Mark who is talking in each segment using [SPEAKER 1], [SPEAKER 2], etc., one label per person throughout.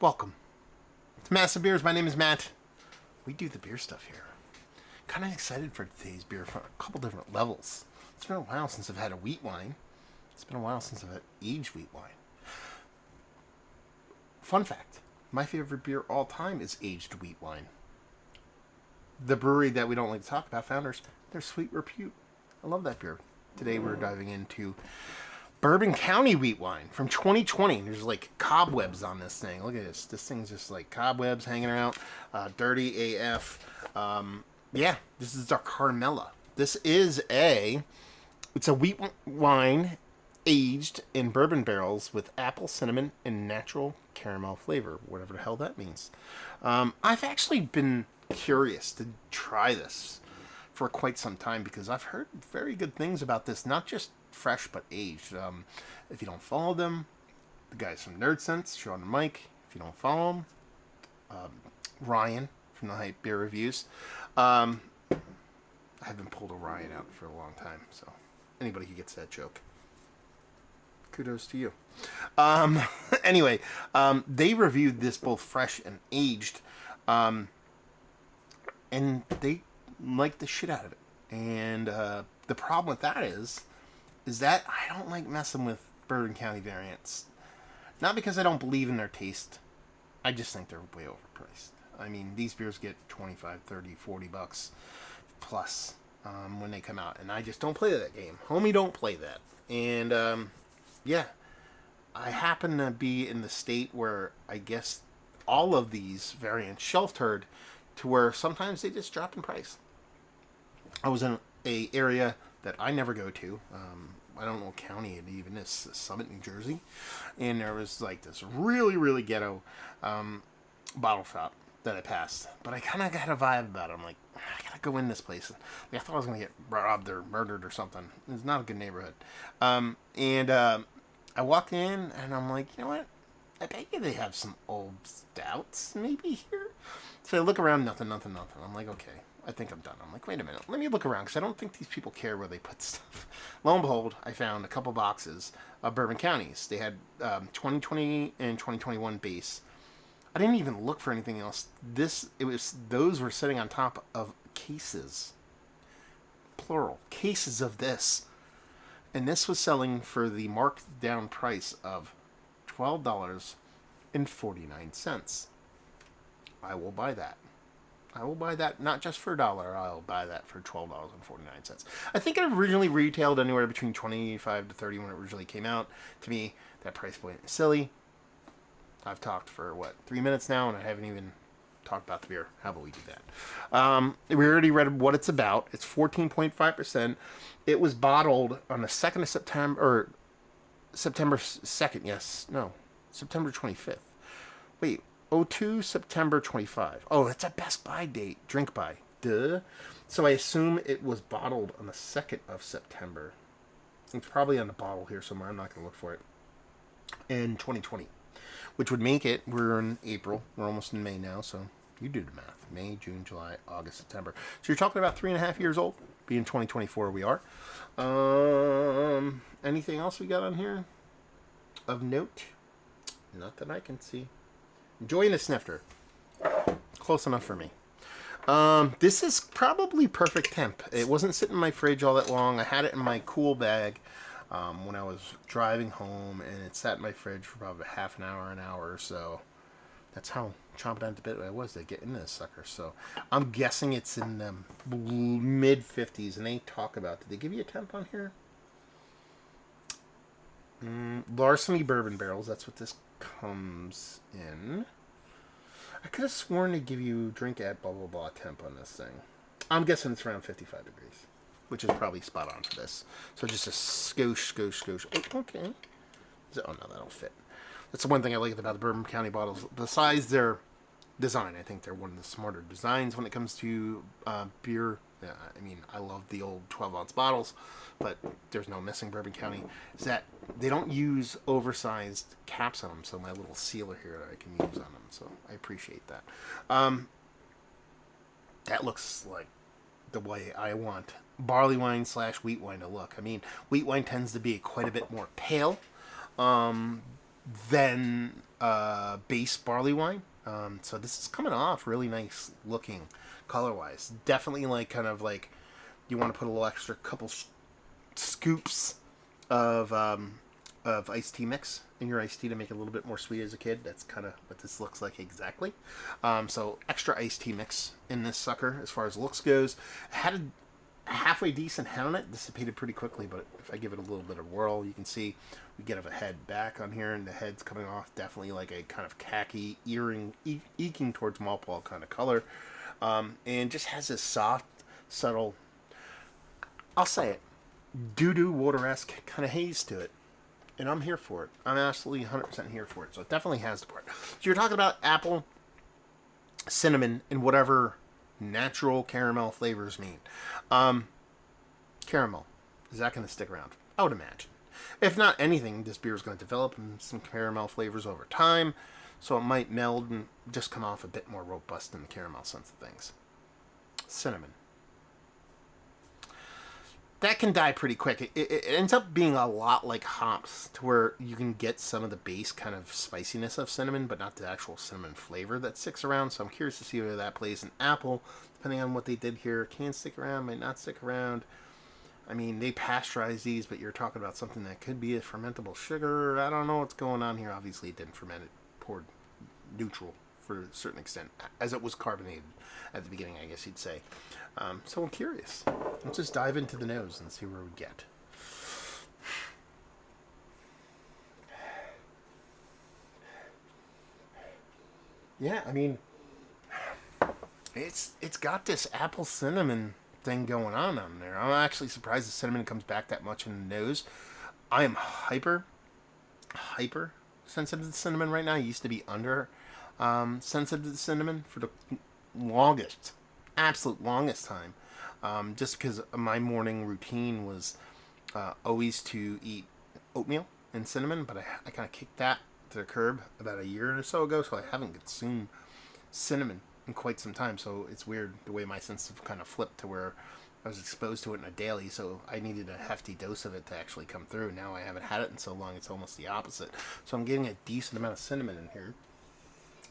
[SPEAKER 1] Welcome to Massive Beers. My name is Matt. We do the beer stuff here. Kind of excited for today's beer from a couple different levels. It's been a while since I've had a wheat wine. It's been a while since I've had aged wheat wine. Fun fact, my favorite beer all time is aged wheat wine. The brewery that we don't like to talk about, Founders, their Sweet Repute. I love that beer. Today we're diving into Bourbon County wheat wine from 2020. There's like cobwebs on this thing. Look at this. This thing's just like cobwebs hanging around. Dirty AF. Yeah, this is our Caramella. This is it's a wheat wine aged in bourbon barrels with apple, cinnamon, and natural caramel flavor. Whatever the hell that means. I've actually been curious to try this for quite some time because I've heard very good things about this. Not just fresh but aged. If you don't follow them, the guys from Nerd Sense, Sean and Mike. If you don't follow them, Ryan from the Hype Beer Reviews. I haven't pulled a Ryan out for a long time, so anybody who gets that joke, kudos to you. Anyway, they reviewed this both fresh and aged, and they liked the shit out of it. And the problem with that is that I don't like messing with Bourbon County variants. Not because I don't believe in their taste. I just think they're way overpriced. I mean, these beers get 25, 30, 40 bucks plus when they come out. And I just don't play that game. Homie don't play that. And, yeah. I happen to be in the state where I guess all of these variants shelf-turred to where sometimes they just drop in price. I was in a area that I never go to. I don't know what county it even is. Summit, New Jersey. And there was like this really, really ghetto bottle shop that I passed. But I kind of got a vibe about it. I'm like, I gotta go in this place. Like, I thought I was going to get robbed or murdered or something. It's not a good neighborhood. I walked in and I'm like, you know what? I bet you they have some old stouts maybe here. So I look around, nothing. I'm like, okay. I think I'm done. I'm like, wait a minute. Let me look around because I don't think these people care where they put stuff. Lo and behold, I found a couple boxes of Bourbon Counties. They had 2020 and 2021 base. I didn't even look for anything else. Those were sitting on top of cases, plural, cases of this, and this was selling for the marked down price of $12.49. I will buy that. I will buy that not just for $1. I'll buy that for $12.49. I think it originally retailed anywhere between $25 to $30 when it originally came out. To me, that price point is silly. I've talked for 3 minutes now, and I haven't even talked about the beer. How about we do that? We already read what it's about. It's 14.5%. It was bottled on the 2nd of September, or September 2nd. Yes, no, September 25th. Wait. 02 September 25. Oh, it's a Best Buy date. Drink by. Duh. So I assume it was bottled on the 2nd of September. It's probably on the bottle here somewhere. I'm not going to look for it. In 2020. Which would make it, we're in April. We're almost in May now, so you do the math. May, June, July, August, September. So you're talking about 3.5 years old. Being 2024 we are. Anything else we got on here of note? Not that I can see. Enjoying the snifter. Close enough for me. This is probably perfect temp. It wasn't sitting in my fridge all that long. I had it in my cool bag when I was driving home, and it sat in my fridge for probably half an hour or so. That's how chomping at the bit I was to get into this sucker. So I'm guessing it's in the mid-50s, and they talk about, did they give you a temp on here? Larceny bourbon barrels, that's what this comes in. I could have sworn to give you drink at blah blah blah temp on this thing. I'm guessing it's around 55 degrees, which is probably spot on for this. So just a skosh. Oh, okay. Oh no, that'll fit. That's the one thing I like about the Bourbon County bottles. Besides their design, I think they're one of the smarter designs when it comes to beer. Yeah, I mean, I love the old 12-ounce bottles, but there's no missing Bourbon County. Is that they don't use oversized caps on them, so my little sealer here that I can use on them. So I appreciate that. That looks like the way I want barley wine / wheat wine to look. I mean, wheat wine tends to be quite a bit more pale than base barley wine. So this is coming off really nice looking color wise. Definitely like kind of like you want to put a little extra couple scoops of iced tea mix in your iced tea to make it a little bit more sweet as a kid. That's kind of what this looks like exactly. So extra iced tea mix in this sucker as far as looks goes. Had a halfway decent head on it. Dissipated pretty quickly, but if I give it a little bit of whirl, you can see we get a head back on here, and the head's coming off definitely like a kind of khaki, eking towards maltball kind of color. And just has this soft, subtle, I'll say it, doo-doo water-esque kind of haze to it. And I'm here for it. I'm absolutely 100% here for it. So it definitely has the part. So you're talking about apple, cinnamon, and whatever natural caramel flavors mean. Caramel. Is that going to stick around? I would imagine. If not anything, this beer is going to develop some caramel flavors over time. So it might meld and just come off a bit more robust in the caramel sense of things. Cinnamon. That can die pretty quick. It ends up being a lot like hops, to where you can get some of the base kind of spiciness of cinnamon, but not the actual cinnamon flavor that sticks around. So I'm curious to see whether that plays. An apple, depending on what they did here, can stick around, might not stick around. I mean, they pasteurize these, but you're talking about something that could be a fermentable sugar. I don't know what's going on here. Obviously, it didn't ferment it, poured neutral for a certain extent, as it was carbonated at the beginning, I guess you'd say. So I'm curious. Let's just dive into the nose and see where we get. Yeah, I mean, it's got this apple cinnamon thing going on there. I'm actually surprised the cinnamon comes back that much in the nose. I am hyper sensitive to cinnamon right now. I used to be under sensitive to cinnamon for the longest, absolute longest time. Just because my morning routine was always to eat oatmeal and cinnamon, but I kind of kicked that to the curb about a year or so ago, so I haven't consumed cinnamon in quite some time. So it's weird the way my sense of kind of flipped to where I was exposed to it in a daily, so I needed a hefty dose of it to actually come through. Now I haven't had it in so long, it's almost the opposite. So I'm getting a decent amount of cinnamon in here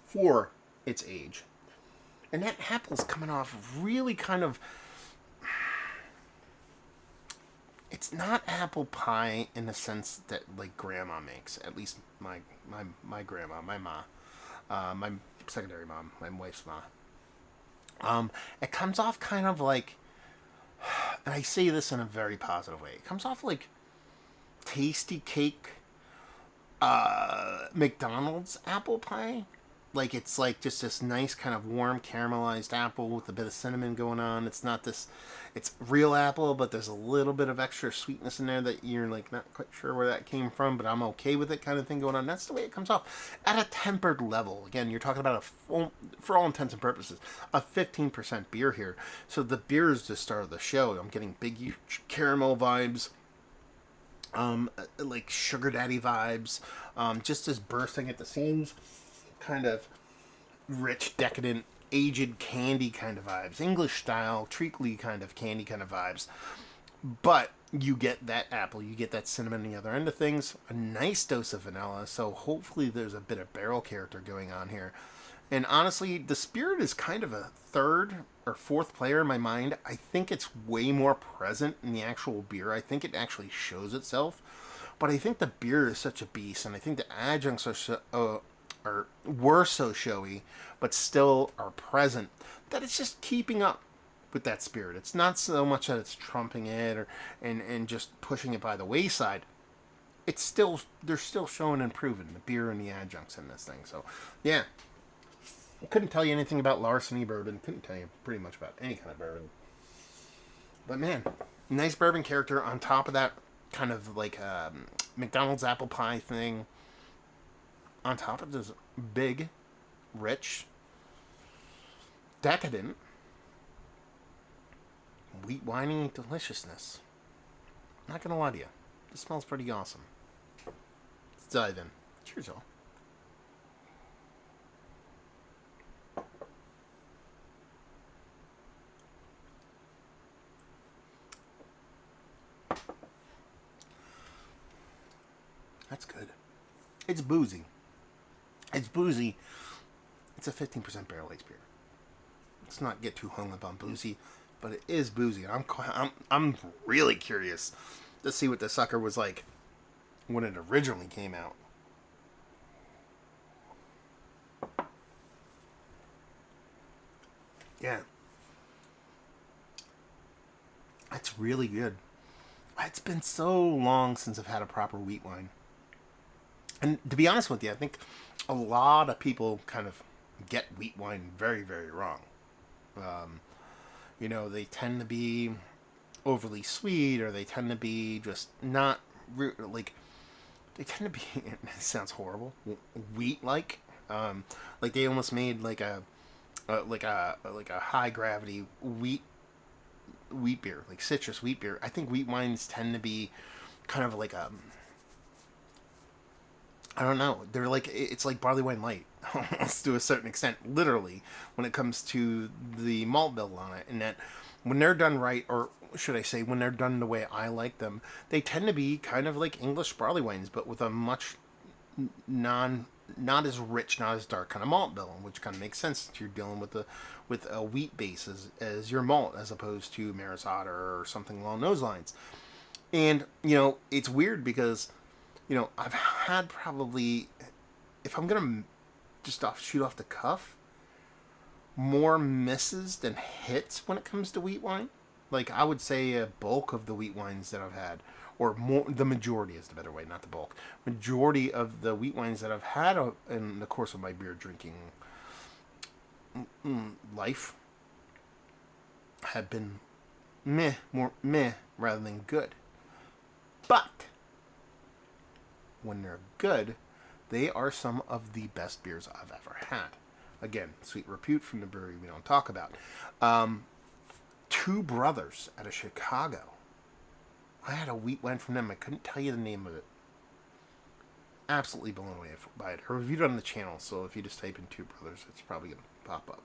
[SPEAKER 1] for its age. And that apple's coming off really kind of... It's not apple pie in the sense that like grandma makes. At least my grandma, my ma, my secondary mom, my wife's ma. It comes off kind of like, and I say this in a very positive way. It comes off like tasty cake, McDonald's apple pie. Like it's like just this nice kind of warm caramelized apple with a bit of cinnamon going on. It's not this, it's real apple, but there's a little bit of extra sweetness in there that you're like not quite sure where that came from, but I'm okay with it kind of thing going on. That's the way it comes off at a tempered level. Again, you're talking about a full, for all intents and purposes, a 15% beer here. So the beer is the star of the show. I'm getting big huge caramel vibes. Like sugar daddy vibes, just as bursting at the seams, kind of rich, decadent, aged candy kind of vibes, English style, treacly kind of candy kind of vibes. But you get that apple, you get that cinnamon on the other end of things, a nice dose of vanilla, so hopefully there's a bit of barrel character going on here. And honestly, the spirit is kind of a third or fourth player in my mind. I think it's way more present in the actual beer. I think it actually shows itself. But I think the beer is such a beast, and I think the adjuncts were so showy, but still are present, that it's just keeping up with that spirit. It's not so much that it's trumping it and just pushing it by the wayside. It's still, they're still showing and proving the beer and the adjuncts in this thing. So yeah, I couldn't tell you anything about larceny bourbon. Couldn't tell you pretty much about any kind of bourbon. But man, nice bourbon character on top of that kind of like McDonald's apple pie thing. On top of this big, rich, decadent, wheat winey deliciousness. Not gonna lie to you, this smells pretty awesome. Let's dive in. Cheers, y'all. That's good. It's boozy. It's boozy. It's a 15% barrel aged beer. Let's not get too hung up on boozy, but it is boozy. I'm really curious to see what the sucker was like when it originally came out. Yeah. It's really good. It's been so long since I've had a proper wheat wine. And to be honest with you, I think a lot of people kind of get wheat wine very, very wrong. Um, they tend to be overly sweet, or they tend to be just not like they tend to be. It sounds horrible. Wheat like they almost made like a high gravity wheat beer, like citrus wheat beer. I think wheat wines tend to be kind of like I don't know. They're like it's like barley wine light, almost to a certain extent, literally, when it comes to the malt bill on it. And that when they're done right, or should I say, when they're done the way I like them, they tend to be kind of like English barley wines, but with a much not as rich, not as dark kind of malt bill, which kind of makes sense if you're dealing with a wheat base as your malt, as opposed to Maris Otter or something along those lines. And it's weird because I've had probably, if I'm gonna just shoot off the cuff, more misses than hits when it comes to wheat wine. Like I would say a bulk of the wheat wines that I've had, or more, the majority is the better way, not the bulk. Majority of the wheat wines that I've had in the course of my beer drinking life have been more meh rather than good. But when they're good, they are some of the best beers I've ever had. Again, sweet repute from the brewery we don't talk about. Two Brothers out of Chicago. I had a wheat wine from them. I couldn't tell you the name of it. Absolutely blown away by it. I reviewed it on the channel, so if you just type in Two Brothers, it's probably going to pop up.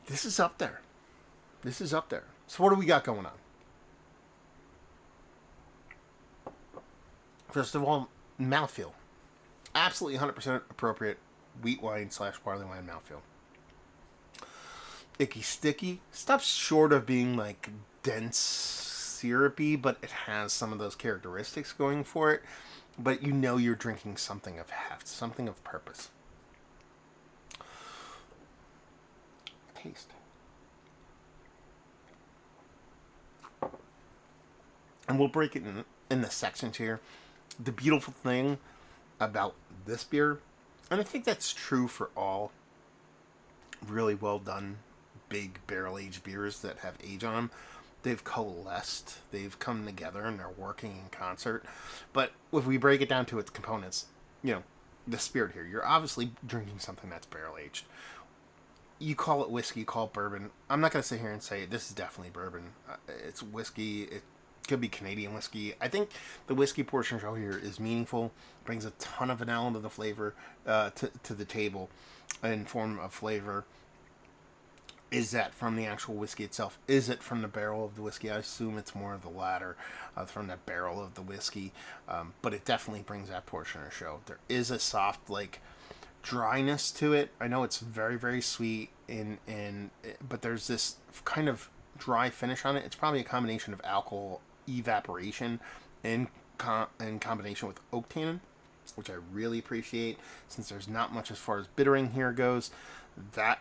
[SPEAKER 1] This is up there. This is up there. So what do we got going on? First of all, mouthfeel. Absolutely 100% appropriate wheat wine / barley wine mouthfeel. Icky sticky. Stops short of being like dense syrupy, but it has some of those characteristics going for it. But you're drinking something of heft, something of purpose. Taste. And we'll break it in the sections here. The beautiful thing about this beer, and I think that's true for all really well done big barrel aged beers that have age on them, they've coalesced, they've come together, and they're working in concert. But if we break it down to its components, the spirit here, you're obviously drinking something that's barrel aged. You call it whiskey, you call it bourbon. I'm not going to sit here and say this is definitely bourbon. It's whiskey. It could be Canadian whiskey. I think the whiskey portion show here is meaningful. Brings a ton of vanilla to the flavor, to the table, in form of flavor. Is that from the actual whiskey itself? Is it from the barrel of the whiskey? I assume it's more of the latter, from the barrel of the whiskey. But it definitely brings that portion of the show. There is a soft, dryness to it. I know it's very, very sweet, but there's this kind of dry finish on it. It's probably a combination of alcohol evaporation in combination with oak tannin, which I really appreciate, since there's not much as far as bittering here goes. That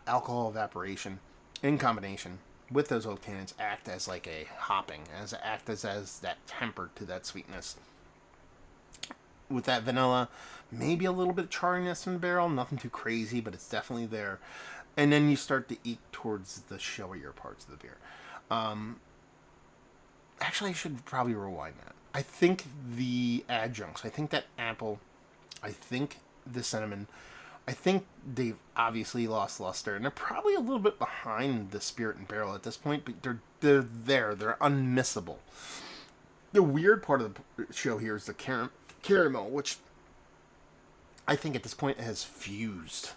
[SPEAKER 1] alcohol evaporation in combination with those oak tannins act as like a hopping, act as that temper to that sweetness. With that vanilla, maybe a little bit of charriness in the barrel, nothing too crazy, but it's definitely there. And then you start to eke towards the showier parts of the beer. Actually, I should probably rewind that. I think the adjuncts, I think that apple, I think the cinnamon, I think they've obviously lost luster, and they're probably a little bit behind the spirit and barrel at this point, but they're there. They're unmissable. The weird part of the show here is the caramel, which I think at this point has fused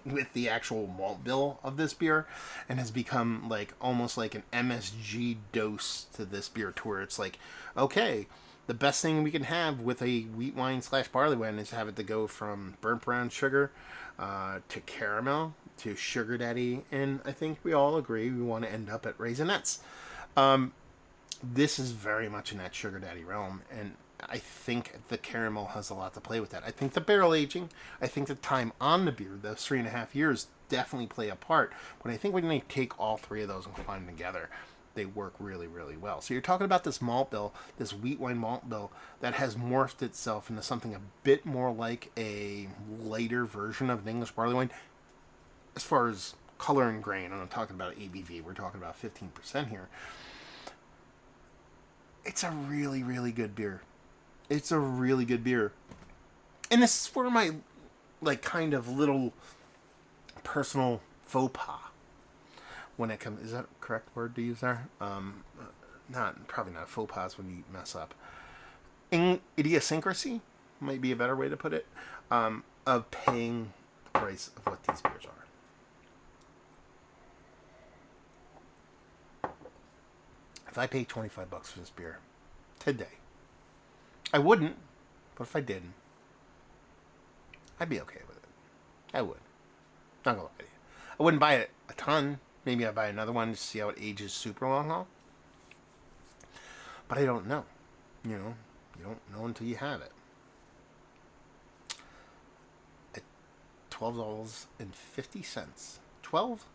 [SPEAKER 1] with the actual malt bill of this beer and has become almost like an MSG dose to this beer, to where it's like, okay, the best thing we can have with a wheat wine slash barley wine is have it to go from burnt brown sugar to caramel to sugar daddy, and I think we all agree we want to end up at raisinets. This is very much in that sugar daddy realm, and I think the caramel has a lot to play with that. I think the barrel aging, I think the time on the beer, those 3.5 years, definitely play a part. But I think when they take all three of those and combine them together, they work really, really well. So you're talking about this malt bill, this wheat wine malt bill, that has morphed itself into something a bit more like a lighter version of an English barley wine. As far as color and grain, and I'm talking about ABV, we're talking about 15% here. It's a really, really good beer. It's a really good beer. And this is where my, like, kind of little personal faux pas when it comes. Is that a correct word to use there? Probably not. Faux pas when you mess up. Idiosyncrasy might be a better way to put it. Of paying the price of what these beers are. If I paid $25 for this beer today, I wouldn't, but if I didn't, I'd be okay with it. I would. Not gonna lie to you. I wouldn't buy it a ton. Maybe I'd buy another one to see how it ages super long haul. But I don't know. You know, you don't know until you have it. At $12.50. 12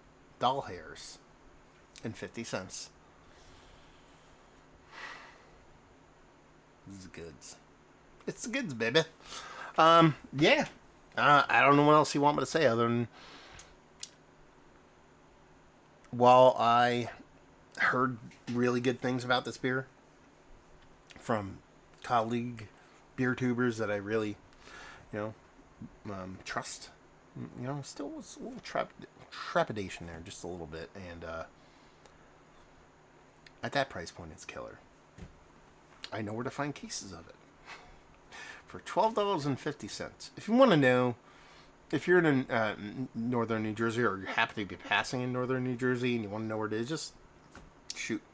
[SPEAKER 1] doll hairs and 50 cents. This is the goods. It's the goods, baby. Yeah. I don't know what else you want me to say other than while I heard really good things about this beer from colleague beer tubers that I really, trust, still was a little trepidation there, just a little bit. And at that price point, it's killer. I know where to find cases of it. For $12.50. If you want to know, if you're in northern New Jersey, or you happen to be passing in northern New Jersey and you want to know where it is, just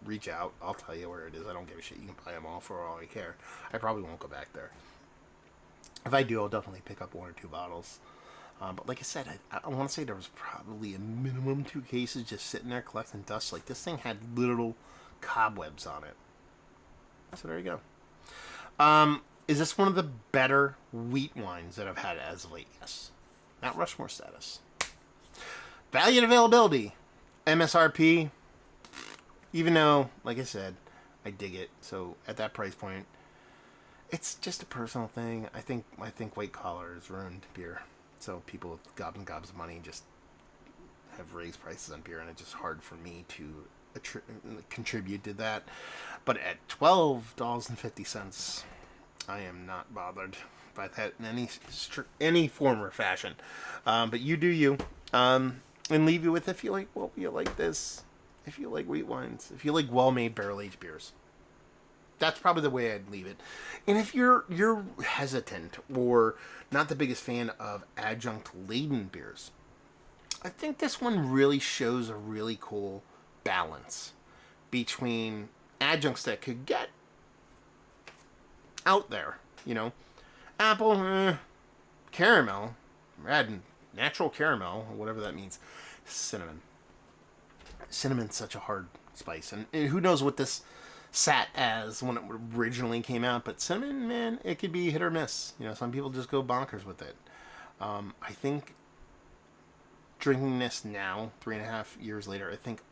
[SPEAKER 1] reach out. I'll tell you where it is. I don't give a shit. You can buy them all for all I care. I probably won't go back there. If I do, I'll definitely pick up 1 or 2 bottles. But like I said, I want to say there was probably a minimum 2 cases just sitting there collecting dust. Like, this thing had little cobwebs on it. So there you go. Is this one of the better wheat wines that I've had as of late? Yes. Mount Rushmore status. Value and availability. MSRP. Even though, like I said, I dig it. So at that price point, it's just a personal thing. I think white collar has ruined beer. So people with gobs and gobs of money just have raised prices on beer, and it's just hard for me to contribute to that. But at $12.50, I am not bothered by that in any form or fashion. But you do you. And leave you with, if you like, well, you like this, if you like wheat wines, if you like well-made barrel-aged beers. That's probably the way I'd leave it. And if you're hesitant or not the biggest fan of adjunct-laden beers, I think this one really shows a really cool balance between adjuncts that could get out there, apple, caramel, add natural caramel, whatever that means, cinnamon. Cinnamon's such a hard spice, and who knows what this sat as when it originally came out, but cinnamon, man, it could be hit or miss. Some people just go bonkers with it. I think drinking this now, 3.5 years later, I think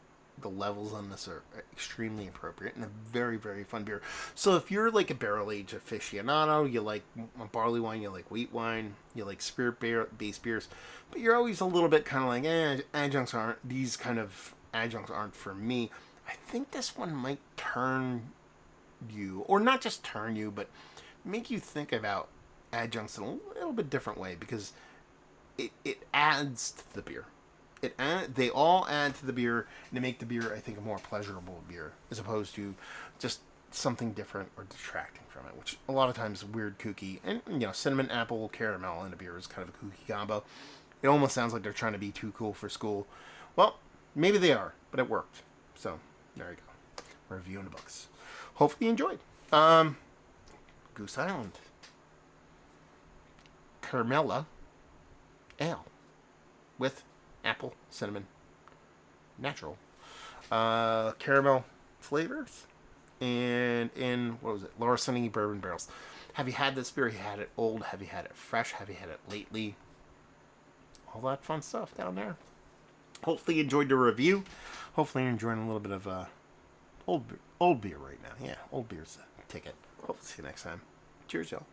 [SPEAKER 1] the levels on this are extremely appropriate and a very, very fun beer. So if you're like a barrel-aged aficionado, you like barley wine, you like wheat wine, you like spirit-based beers, but you're always a little bit kind of like, these kind of adjuncts aren't for me, I think this one might turn you, or not just turn you, but make you think about adjuncts in a little bit different way, because it adds to the beer. They all add to the beer, and they make the beer, I think, a more pleasurable beer, as opposed to just something different or detracting from it, which a lot of times is weird, kooky. And, cinnamon, apple, caramel in a beer is kind of a kooky combo. It almost sounds like they're trying to be too cool for school. Well, maybe they are, but it worked. So, there you go. Reviewing the books. Hopefully you enjoyed. Goose Island. Caramella Ale with apple, cinnamon, natural caramel flavors, and in, what was it, Larceny bourbon barrels. Have you had this beer? Have you had it old? Have you had it fresh? Have you had it lately? All that fun stuff down there. Hopefully you enjoyed the review. Hopefully you're enjoying a little bit of old beer right now. Yeah, old beer's a ticket. Hope to see you next time. Cheers, y'all.